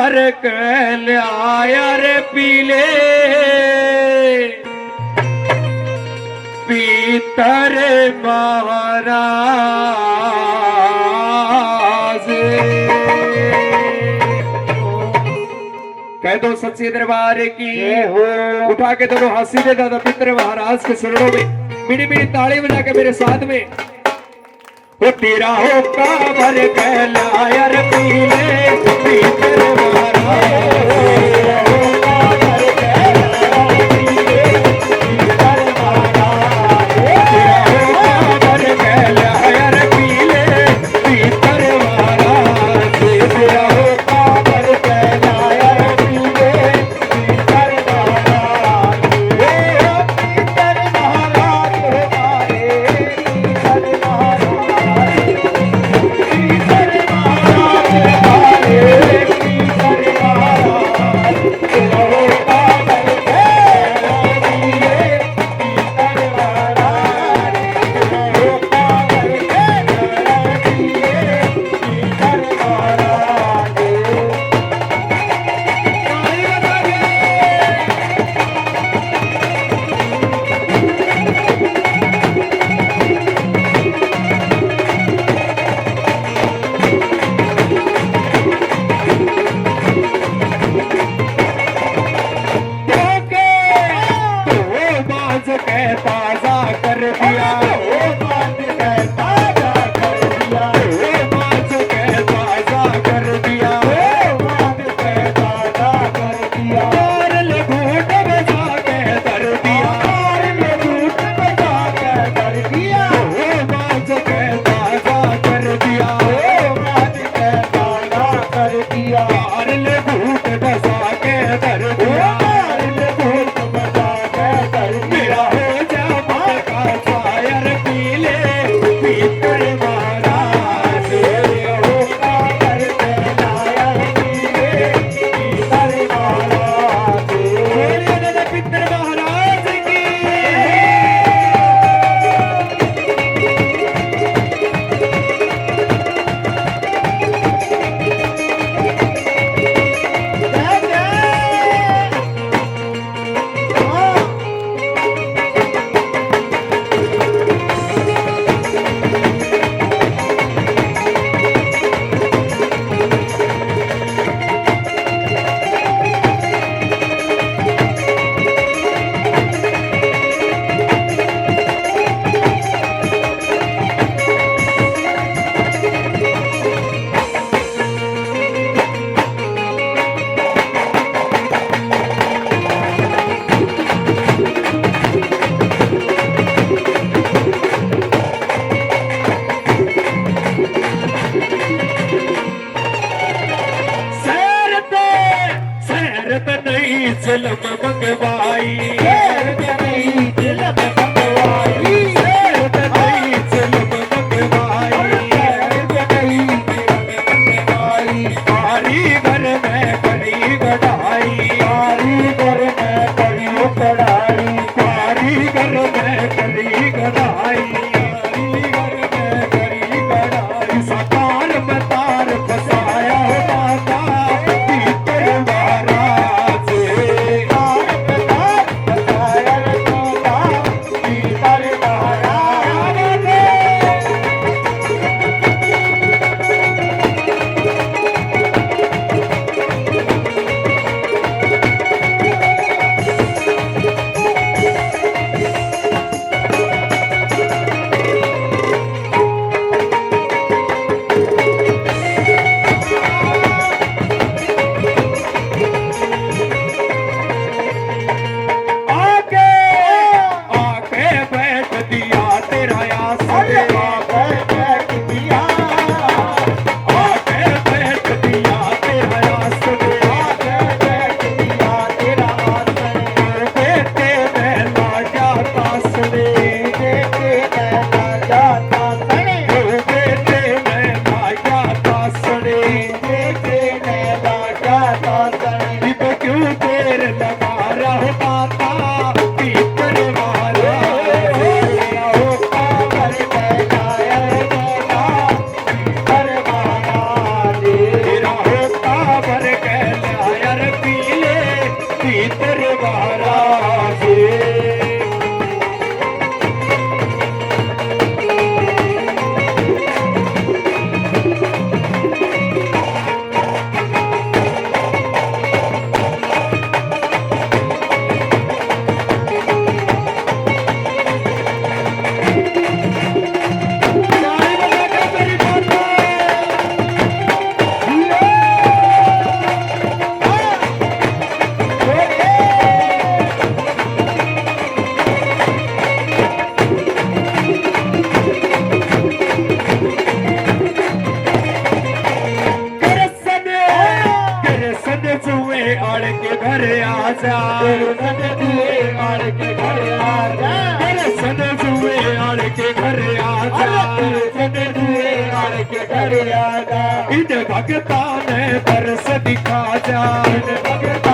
भर के लिया रे पीले पीतर महाराज। कह दो सच्चे दरबार की उठा के दोनों हाथ सीधे दादा पितर महाराज के चरणों में मिनी मिनी ताली बजा के मेरे साथ में। वो तेरा होका भर कहलाया रे पीले पीतर झलम मंगवाई झलम मंगवाई झलम मंगवाई कारीगर में करी गढ़ाई कारीगर में करी गढ़ाई कारीगर में करी गढ़ाई कारीगर में करी गढ़ाई सतार मतार फसाया माता पीतर महाराज घर आजा, सने दुए आड़ के घर आजा, दर्शन दुए आड़ के घर आजा, सने दुए आड़ के घर आजा, इन भगता ने बरस दिखा जा, इन भगता